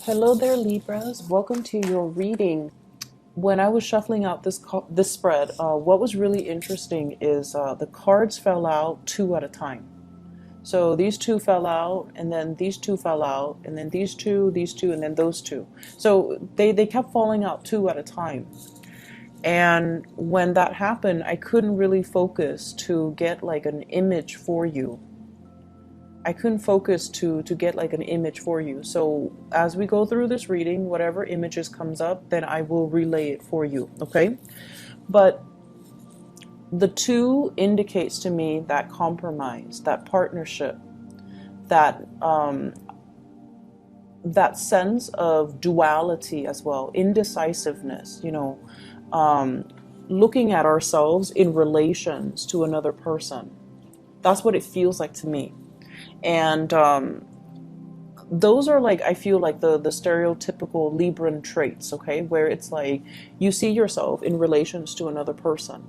Hello there, Libras. Welcome to your reading. When I was shuffling out this spread, what was really interesting is the cards fell out two at a time. So these two fell out, and then these two fell out, and then these two, and then those two. So they kept falling out two at a time. And when that happened, I couldn't really focus to get like an image for you. I couldn't focus to get like an image for you. So as we go through this reading, whatever images comes up, then I will relay it for you, okay? But the two indicates to me that compromise, that partnership, that that sense of duality as well, indecisiveness, looking at ourselves in relations to another person. That's what it feels like to me. And those are like, I feel like the stereotypical Libran traits, okay, where it's like you see yourself in relations to another person.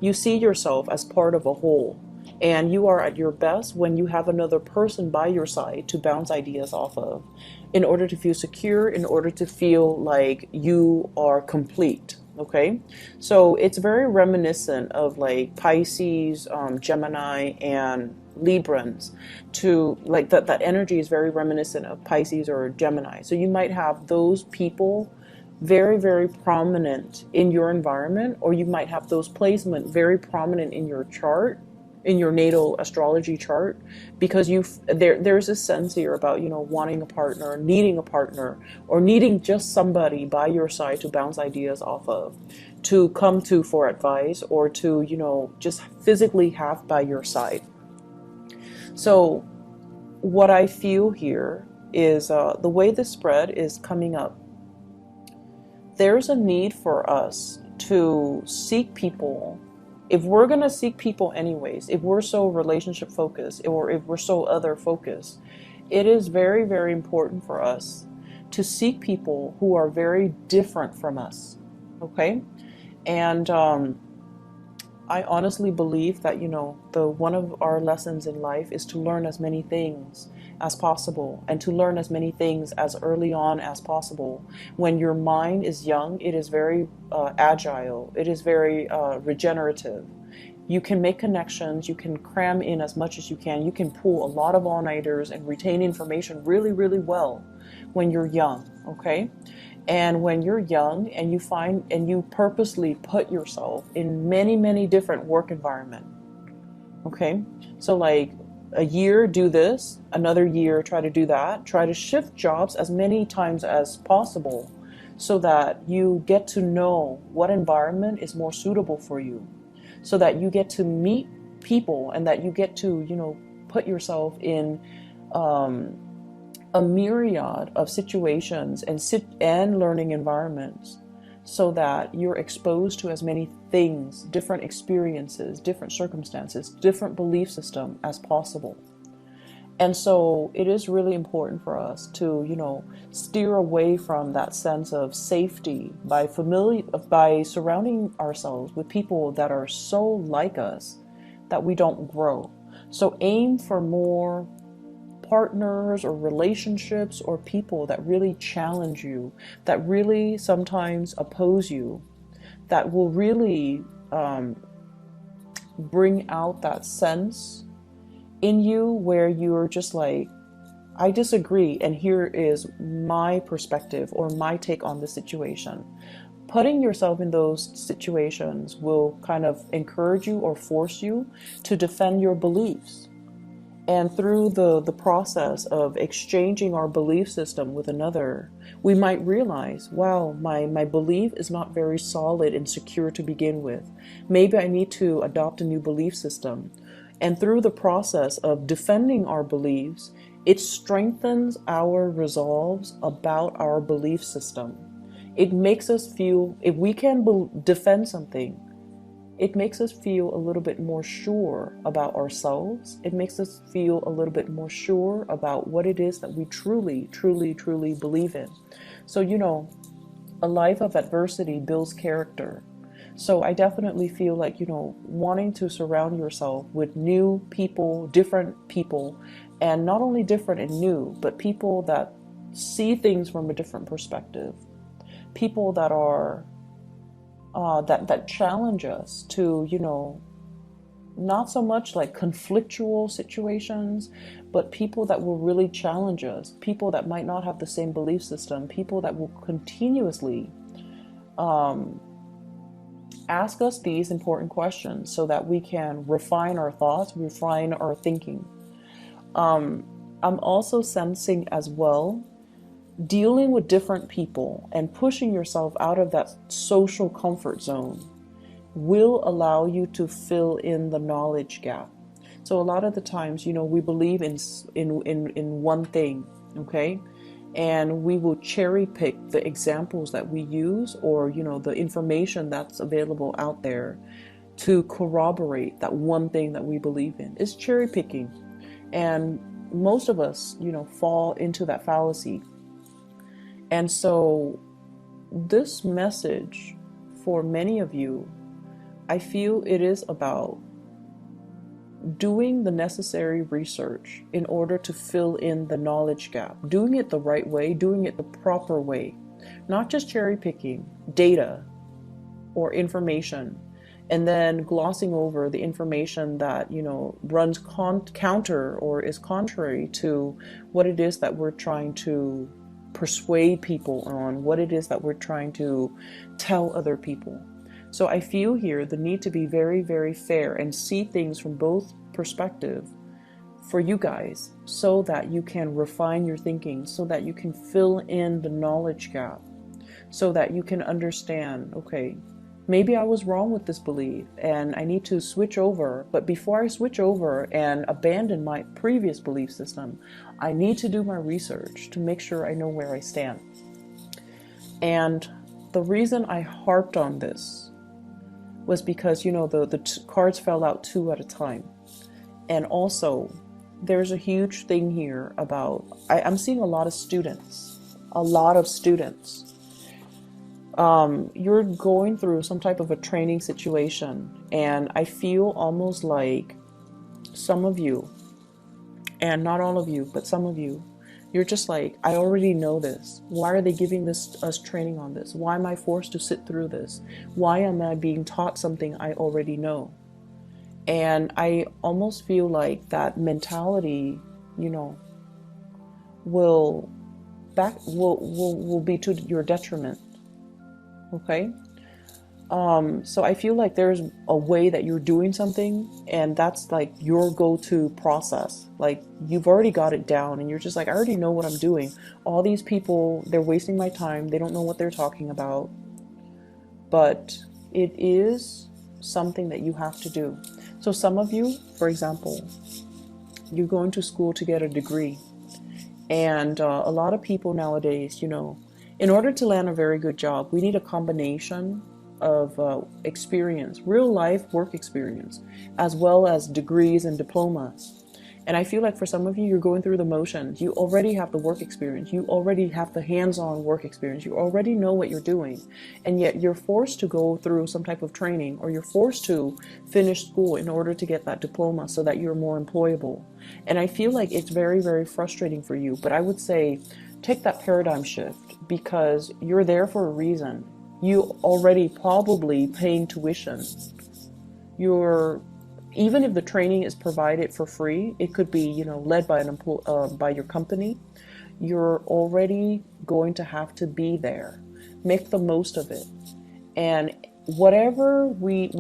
You see yourself as part of a whole, and you are at your best when you have another person by your side to bounce ideas off of, in order to feel secure, in order to feel like you are complete. Okay, so it's very reminiscent of like Pisces, Gemini, and Librans. To like that energy is very reminiscent of Pisces or Gemini. So you might have those people very, very prominent in your environment, or you might have those placement very prominent in your chart, in your natal astrology chart, because there's a sense here about wanting a partner, needing a partner, or needing just somebody by your side to bounce ideas off of, to come to for advice, or to just physically have by your side. So what I feel here is the way the spread is coming up, there's a need for us to seek people. If we're going to seek people anyways, if we're so relationship focused, or if we're so other focused, it is very, very important for us to seek people who are very different from us. Okay? And I honestly believe that, the one of our lessons in life is to learn as many things as possible, and to learn as many things as early on as possible. When your mind is young, it is very agile. It is very regenerative. You can make connections. You can cram in as much as you can. You can pull a lot of all-nighters and retain information really, really well when you're young, okay? And when you're young and you find and you purposely put yourself in many, many different work environments, okay? So like a year do this, another year try to do that, try to shift jobs as many times as possible, so that you get to know what environment is more suitable for you, so that you get to meet people, and that you get to put yourself in a myriad of situations and learning environments, so that you're exposed to as many things, different experiences, different circumstances, different belief system as possible. And so it is really important for us to, steer away from that sense of safety by surrounding ourselves with people that are so like us that we don't grow. So aim for more partners or relationships or people that really challenge you, that really sometimes oppose you, that will really bring out that sense in you where you're just like, I disagree, and here is my perspective or my take on the situation. Putting yourself in those situations will kind of encourage you or force you to defend your beliefs. And through the process of exchanging our belief system with another, we might realize, wow, my belief is not very solid and secure to begin with. Maybe I need to adopt a new belief system. And through the process of defending our beliefs, it strengthens our resolves about our belief system. It makes us feel, if we can defend something, it makes us feel a little bit more sure about ourselves. It makes us feel a little bit more sure about what it is that we truly, truly, truly believe in. So, a life of adversity builds character. So I definitely feel like, wanting to surround yourself with new people, different people, and not only different and new, but people that see things from a different perspective. People that are that challenge us to, not so much like conflictual situations, but people that will really challenge us, people that might not have the same belief system, people that will continuously ask us these important questions so that we can refine our thoughts, refine our thinking. I'm also sensing as well, dealing with different people and pushing yourself out of that social comfort zone will allow you to fill in the knowledge gap. So a lot of the times, we believe in one thing, okay? And we will cherry pick the examples that we use, or, the information that's available out there to corroborate that one thing that we believe in. It's cherry picking. And most of us, fall into that fallacy. And so this message for many of you, I feel it is about doing the necessary research in order to fill in the knowledge gap, doing it the right way, doing it the proper way, not just cherry picking data or information and then glossing over the information that, runs counter or is contrary to what it is that we're trying to persuade people on, what it is that we're trying to tell other people. So I feel here the need to be very, very fair and see things from both perspectives for you guys, so that you can refine your thinking, so that you can fill in the knowledge gap, so that you can understand, okay, maybe I was wrong with this belief and I need to switch over. But before I switch over and abandon my previous belief system, I need to do my research to make sure I know where I stand. And the reason I harped on this was because, the cards fell out two at a time. And also, there's a huge thing here about, I'm seeing a lot of students. You're going through some type of a training situation, and I feel almost like some of you, and not all of you, but some of you, you're just like, I already know this. Why are they giving us training on this? Why am I forced to sit through this? Why am I being taught something I already know? And I almost feel like that mentality, will be to your detriment. Okay? So I feel like there's a way that you're doing something, and that's like your go-to process. Like, you've already got it down and you're just like, I already know what I'm doing. All these people, they're wasting my time. They don't know what they're talking about. But it is something that you have to do. So some of you, for example, you're going to school to get a degree. And a lot of people nowadays, in order to land a very good job, we need a combination of experience, real life work experience, as well as degrees and diplomas. And I feel like for some of you, you're going through the motions. You already have the work experience. You already have the hands-on work experience. You already know what you're doing. And yet you're forced to go through some type of training, or you're forced to finish school in order to get that diploma so that you're more employable. And I feel like it's very, very frustrating for you. But I would say take that paradigm shift, because you're there for a reason. You already probably paying tuition. Even if the training is provided for free, it could be, led by by your company. You're already going to have to be there. Make the most of it. And whenever we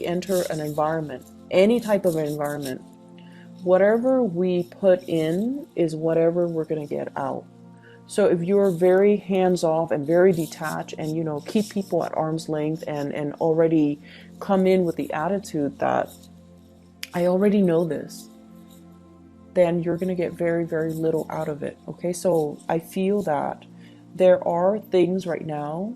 enter an environment, any type of environment, whatever we put in is whatever we're going to get out. So if you're very hands-off and very detached and, keep people at arm's length and already come in with the attitude that I already know this, then you're going to get very, very little out of it. Okay, so I feel that there are things right now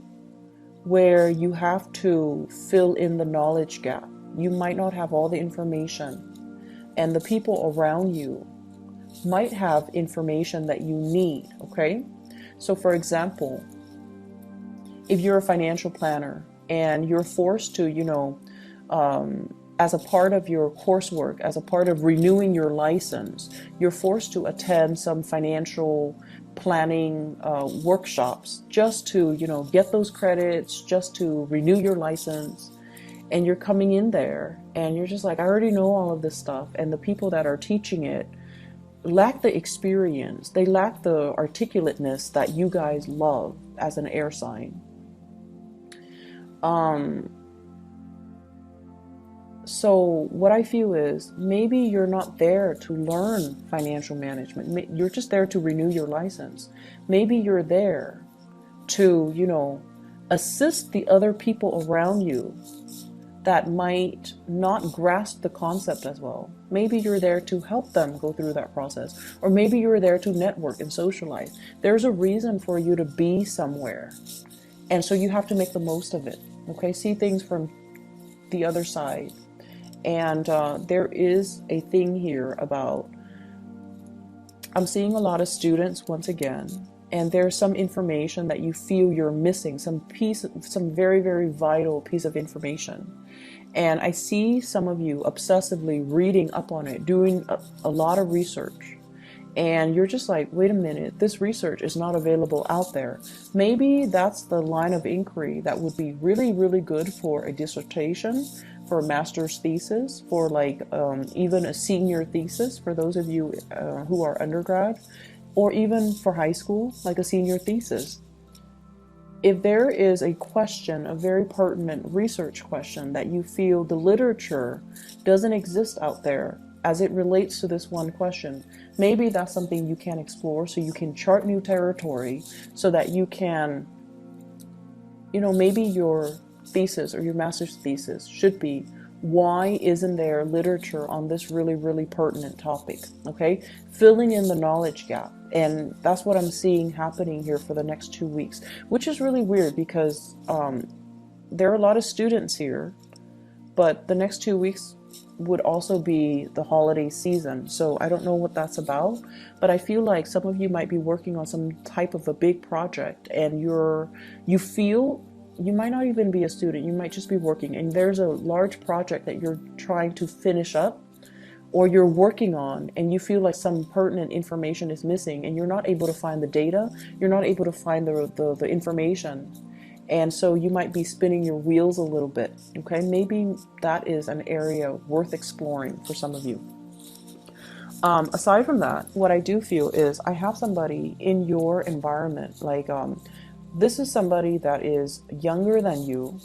where you have to fill in the knowledge gap. You might not have all the information, and the people around you might have information that you need. Okay, so for example, if you're a financial planner and you're forced to, as a part of your coursework, as a part of renewing your license, you're forced to attend some financial planning workshops just to, get those credits, just to renew your license. And you're coming in there and you're just like, I already know all of this stuff. And the people that are teaching it lack the experience. They lack the articulateness that you guys love as an air sign. So what I feel is maybe you're not there to learn financial management. You're just there to renew your license. Maybe you're there to, assist the other people around you that might not grasp the concept as well. Maybe you're there to help them go through that process. Or maybe you're there to network and socialize. There's a reason for you to be somewhere. And so you have to make the most of it. Okay, see things from the other side. And there is a thing here about, I'm seeing a lot of students once again, and there's some information that you feel you're missing, some very, very vital piece of information. And I see some of you obsessively reading up on it, doing a lot of research. And you're just like, wait a minute, this research is not available out there. Maybe that's the line of inquiry that would be really, really good for a dissertation, for a master's thesis, for even a senior thesis for those of you who are undergrad, or even for high school, like a senior thesis. If there is a question, a very pertinent research question that you feel the literature doesn't exist out there as it relates to this one question, maybe that's something you can explore so you can chart new territory so that you can, maybe your thesis or your master's thesis should be, why isn't there literature on this really, really pertinent topic? Okay, filling in the knowledge gap. And that's what I'm seeing happening here for the next 2 weeks, which is really weird because there are a lot of students here, but the next 2 weeks would also be the holiday season. So I don't know what that's about, but I feel like some of you might be working on some type of a big project, and you feel you might not even be a student, you might just be working, and there's a large project that you're trying to finish up or you're working on, and you feel like some pertinent information is missing and you're not able to find the data, you're not able to find the information. And so you might be spinning your wheels a little bit. Okay, maybe that is an area worth exploring for some of you. Aside from that, what I do feel is I have somebody in your environment, this is somebody that is younger than you,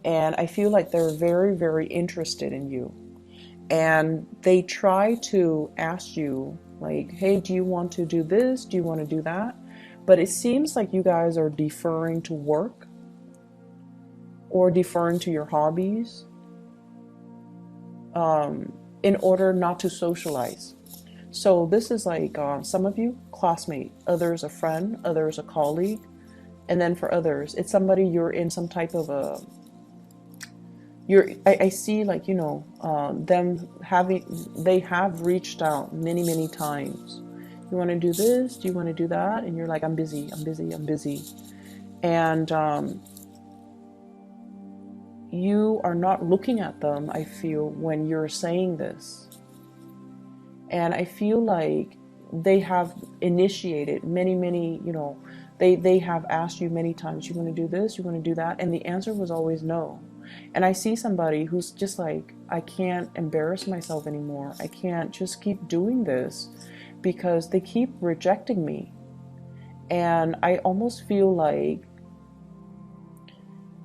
and I feel like they're very, very interested in you. And they try to ask you, like, hey, do you want to do this? Do you want to do that? But it seems like you guys are deferring to work or deferring to your hobbies in order not to socialize. So this is like some of you, classmate, others a friend, others a colleague. And then for others, it's somebody you're in some type of I see they have reached out many, many times. You want to do this? Do you want to do that? And you're like, I'm busy. And you are not looking at them, I feel, when you're saying this. And I feel like they have initiated many, they have asked you many times, you want to do this? You want to do that? And the answer was always no. And I see somebody who's just like, I can't embarrass myself anymore. I can't just keep doing this because they keep rejecting me. And I almost feel like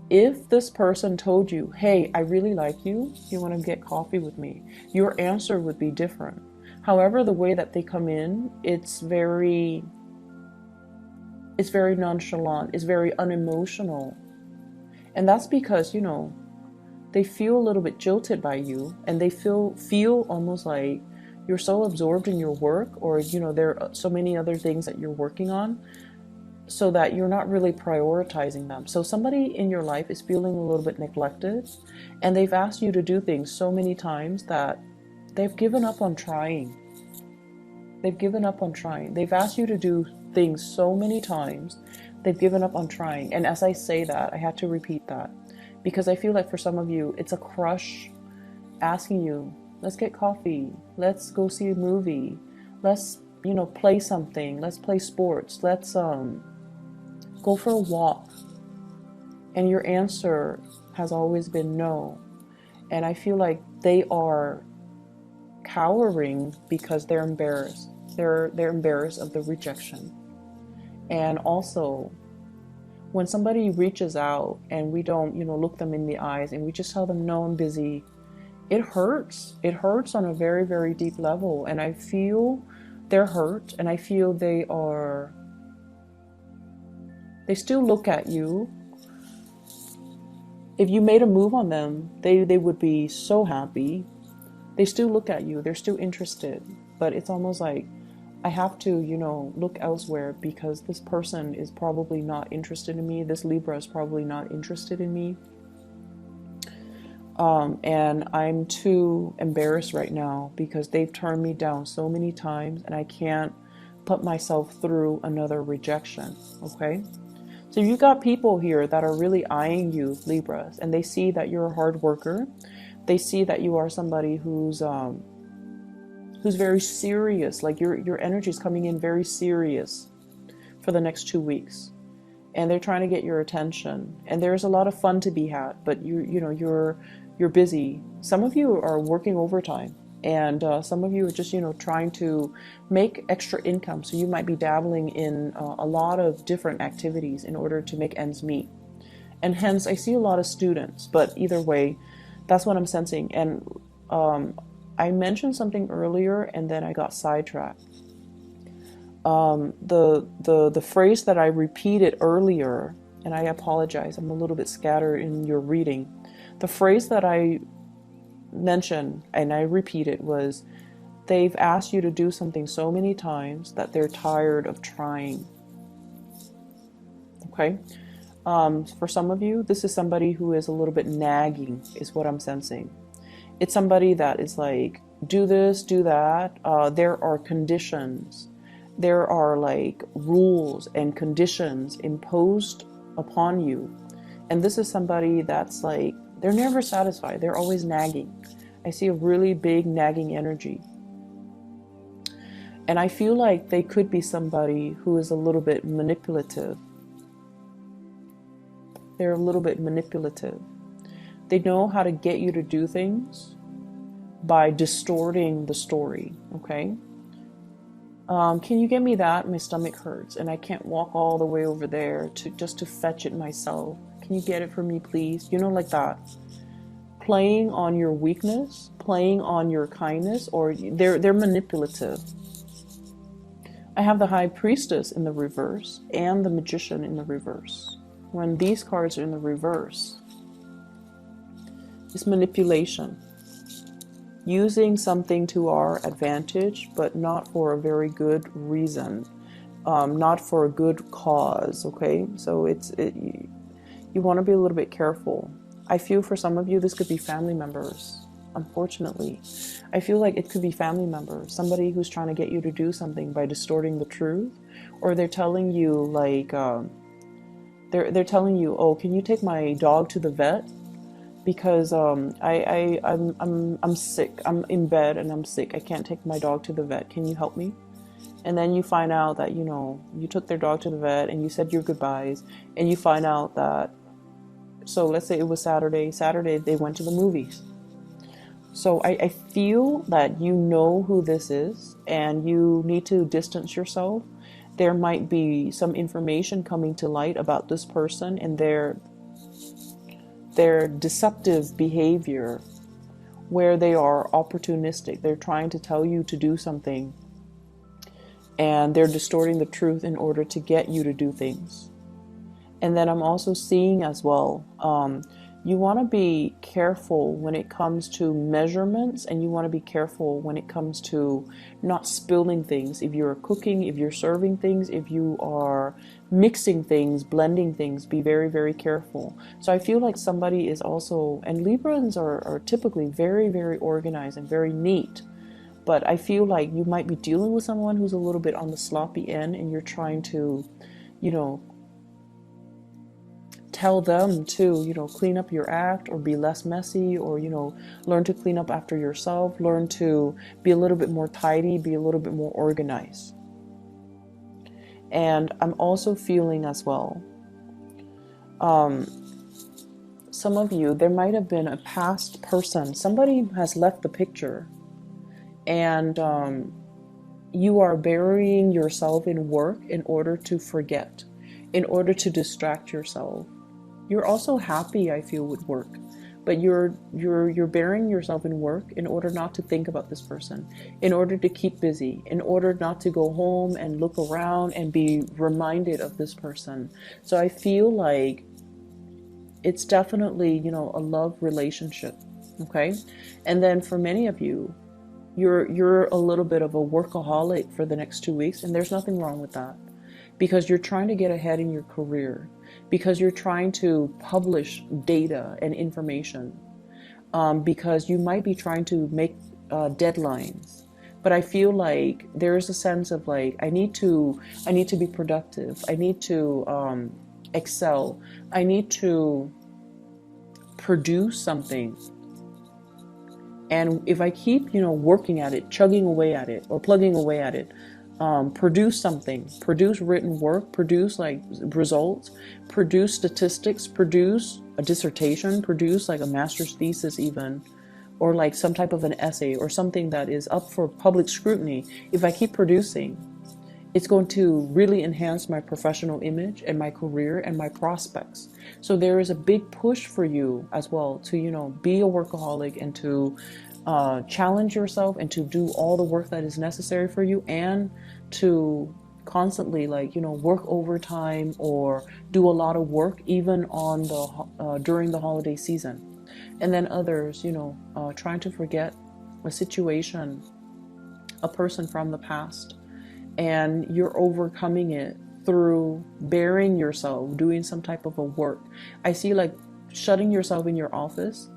if this person told you, hey, I really like you, you want to get coffee with me, your answer would be different. However, the way that they come in, it's very nonchalant, it's very unemotional. And that's because, they feel a little bit jilted by you, and they feel almost like you're so absorbed in your work, or, there are so many other things that you're working on, so that you're not really prioritizing them. So somebody in your life is feeling a little bit neglected, and they've asked you to do things so many times that they've given up on trying. They've asked you to do things so many times, they've given up on trying. And as I say that, I had to repeat that, because I feel like for some of you, it's a crush asking you, let's get coffee, let's go see a movie, let's play something. Let's play sports. Let's go for a walk. And your answer has always been no. And I feel like they are cowering because they're embarrassed. They're embarrassed of the rejection. And also, when somebody reaches out and we don't, look them in the eyes and we just tell them, no, I'm busy, it hurts. It hurts on a very, very deep level. And I feel they're hurt, and I feel they still look at you. If you made a move on them, they would be so happy. They still look at you. They're still interested. But it's almost like, I have to, look elsewhere because this person is probably not interested in me. This Libra is probably not interested in me. And I'm too embarrassed right now because they've turned me down so many times and I can't put myself through another rejection. Okay. So you got people here that are really eyeing you, Libras, and they see that you're a hard worker. They see that you are somebody who's very serious. Like your energy is coming in very serious for the next 2 weeks, and they're trying to get your attention. And there's a lot of fun to be had, but you're busy. Some of you are working overtime, and some of you are just trying to make extra income. So you might be dabbling in a lot of different activities in order to make ends meet. And hence, I see a lot of students. But either way, that's what I'm sensing. And I mentioned something earlier, and then I got sidetracked. The phrase that I repeated earlier, and I apologize, I'm a little bit scattered in your reading. The phrase that I mentioned and I repeated was, they've asked you to do something so many times that they're tired of trying. Okay. For some of you, this is somebody who is a little bit nagging, is what I'm sensing. It's somebody that is like, do this, do that. There are conditions. There are like rules and conditions imposed upon you. And this is somebody that's like, they're never satisfied. They're always nagging. I see a really big nagging energy. And I feel like they could be somebody who is a little bit manipulative. They're a little bit manipulative. They know how to get you to do things by distorting the story, okay? Can you get me that? My stomach hurts and I can't walk all the way over there just to fetch it myself. Can you get it for me, please? Like that. Playing on your weakness, playing on your kindness, or they're manipulative. I have the High Priestess in the reverse and the Magician in the reverse. When these cards are in the reverse, it's manipulation. Using something to our advantage, but not for a very good reason, not for a good cause, okay? So you want to be a little bit careful. I feel for some of you, this could be family members, unfortunately. I feel like it could be family members, somebody who's trying to get you to do something by distorting the truth, or they're telling you like, they're telling you, oh, can you take my dog to the vet? Because I'm sick. I'm in bed and I'm sick. I can't take my dog to the vet. Can you help me? And then you find out that, you took their dog to the vet and you said your goodbyes, and you find out that, so let's say it was Saturday. Saturday, they went to the movies. So I feel that you know who this is and you need to distance yourself. There might be some information coming to light about this person and their deceptive behavior, where they are opportunistic. They're trying to tell you to do something and they're distorting the truth in order to get you to do things. And then I'm also seeing as well, you want to be careful when it comes to measurements, and you want to be careful when it comes to not spilling things. If you're cooking, if you're serving things, if you are mixing things, blending things, be very, very careful. So I feel like somebody is also, and Librans are typically very, very organized and very neat. But I feel like you might be dealing with someone who's a little bit on the sloppy end, and you're trying to, tell them to, clean up your act or be less messy, or, learn to clean up after yourself, learn to be a little bit more tidy, be a little bit more organized. And I'm also feeling as well, some of you, there might have been a past person, somebody has left the picture, and you are burying yourself in work in order to forget, in order to distract yourself. You're also happy, I feel, with work, but you're burying yourself in work in order not to think about this person, in order to keep busy, in order not to go home and look around and be reminded of this person. So I feel like it's definitely, a love relationship, okay? And then for many of you, you're a little bit of a workaholic for the next 2 weeks, and there's nothing wrong with that, because you're trying to get ahead in your career, because you're trying to publish data and information, because you might be trying to make deadlines. But I feel like there is a sense of like, I need to be productive, I need to excel, I need to produce something. And if I keep, working at it, chugging away at it, or plugging away at it, produce something, produce written work, produce like results, produce statistics, produce a dissertation, produce like a master's thesis even, or like some type of an essay or something that is up for public scrutiny. If I keep producing, it's going to really enhance my professional image and my career and my prospects. So there is a big push for you as well to, be a workaholic and to challenge yourself and to do all the work that is necessary for you, and to constantly work overtime or do a lot of work even on the during the holiday season. And then others, trying to forget a situation, a person from the past, and you're overcoming it through burying yourself, doing some type of a work. I see like shutting yourself in your office,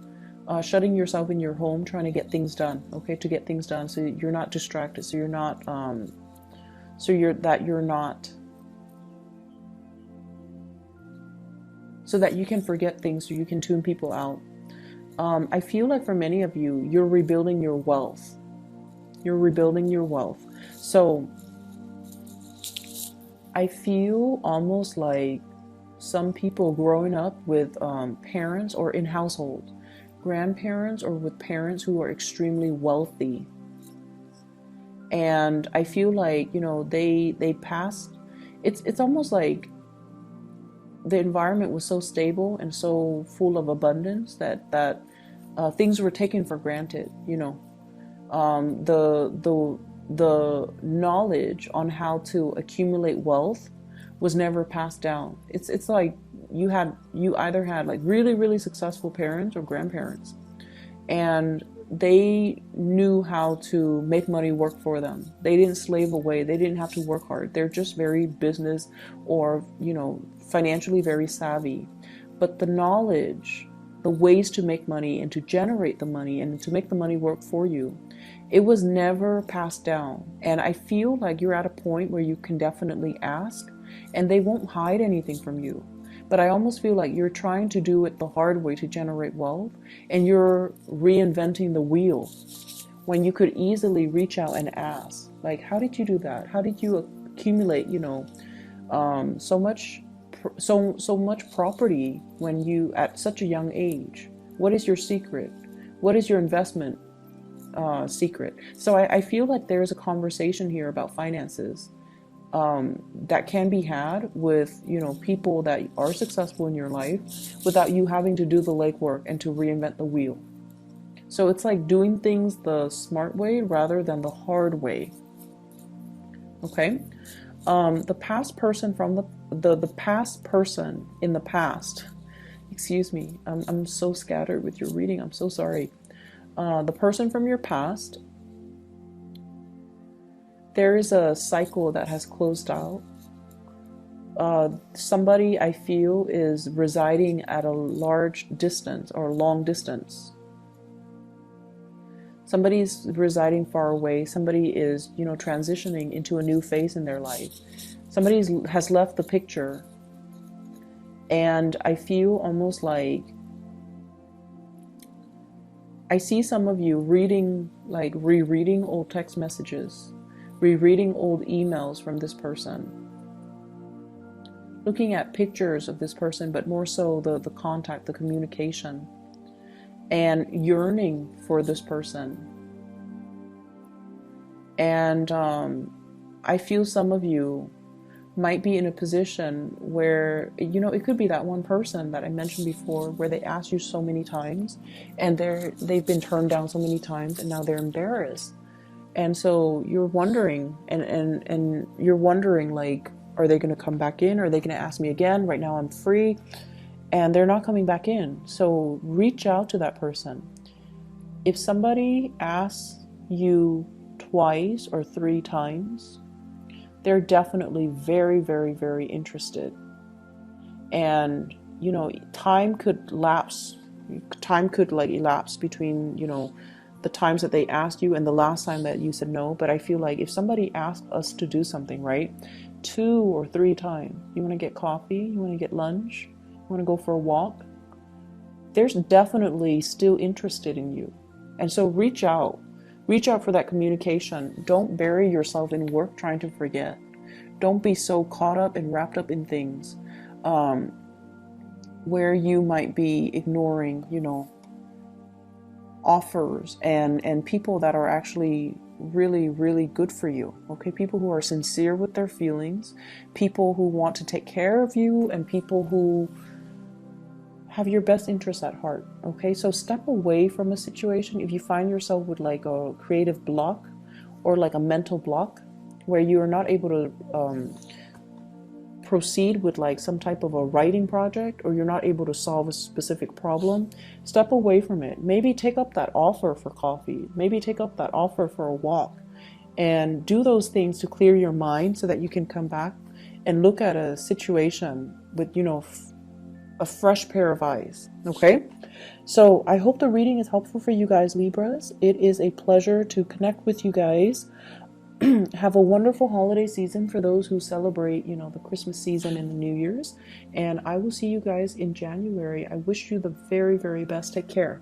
shutting yourself in your home, trying to get things done, okay, to get things done so you're not distracted, so you're not, so that you can forget things, so you can tune people out. I feel like for many of you, you're rebuilding your wealth. You're rebuilding your wealth. So I feel almost like some people growing up with parents or in household, grandparents, or with parents who are extremely wealthy. And I feel like, they passed, it's almost like the environment was so stable and so full of abundance that things were taken for granted, the knowledge on how to accumulate wealth was never passed down. It's like you either had like really, really successful parents or grandparents, and they knew how to make money work for them. They didn't slave away. They didn't have to work hard. They're just very business or, financially very savvy. But the knowledge, the ways to make money and to generate the money and to make the money work for you, it was never passed down. And I feel like you're at a point where you can definitely ask, and they won't hide anything from you. But I almost feel like you're trying to do it the hard way to generate wealth, and you're reinventing the wheel when you could easily reach out and ask, like, how did you do that? How did you accumulate, so much property when you at such a young age? What is your secret? What is your investment secret? So I feel like there's a conversation here about finances that can be had with, people that are successful in your life without you having to do the legwork and to reinvent the wheel. So it's like doing things the smart way rather than the hard way. Okay? The past person from the past person in the past, excuse me, I'm so scattered with your reading, I'm so sorry. The person from your past, there is a cycle that has closed out. Somebody, I feel, is residing at a large distance or long distance. Somebody's residing far away. Somebody is, transitioning into a new phase in their life. Somebody has left the picture. And I feel almost like I see some of you reading, like rereading old text messages, rereading old emails from this person, looking at pictures of this person, but more so the contact, the communication, and yearning for this person. And I feel some of you might be in a position where, you know, it could be that one person that I mentioned before, where they asked you so many times and they've been turned down so many times, and now they're embarrassed. And so you're wondering, and you're wondering, like, are they going to come back in? Are they going to ask me again? Right now I'm free. And they're not coming back in. So reach out to that person. If somebody asks you twice or 3 times, they're definitely very, very, very interested. And, you know, time could lapse. Time could like elapse between, you know, the times that they asked you and the last time that you said no. But I feel like if somebody asked us to do something, right, 2 or 3 times, you want to get coffee, you want to get lunch, you want to go for a walk, there's definitely still interested in you. And so reach out. Reach out for that communication. Don't bury yourself in work trying to forget. Don't be so caught up and wrapped up in things where you might be ignoring, you know, offers and people that are actually really, really good for you. Okay, people who are sincere with their feelings, people who want to take care of you, and people who have your best interests at heart. Okay, so step away from a situation if you find yourself with like a creative block or like a mental block where you are not able to proceed with like some type of a writing project, or you're not able to solve a specific problem. Step away from it. Maybe take up that offer for coffee, maybe take up that offer for a walk, and do those things to clear your mind so that you can come back and look at a situation with, you know, a fresh pair of eyes. Okay, so I hope the reading is helpful for you guys, Libras. It is a pleasure to connect with you guys. Have a wonderful holiday season for those who celebrate, you know, the Christmas season and the New Year's, and I will see you guys in January. I wish you the very, very best. Take care.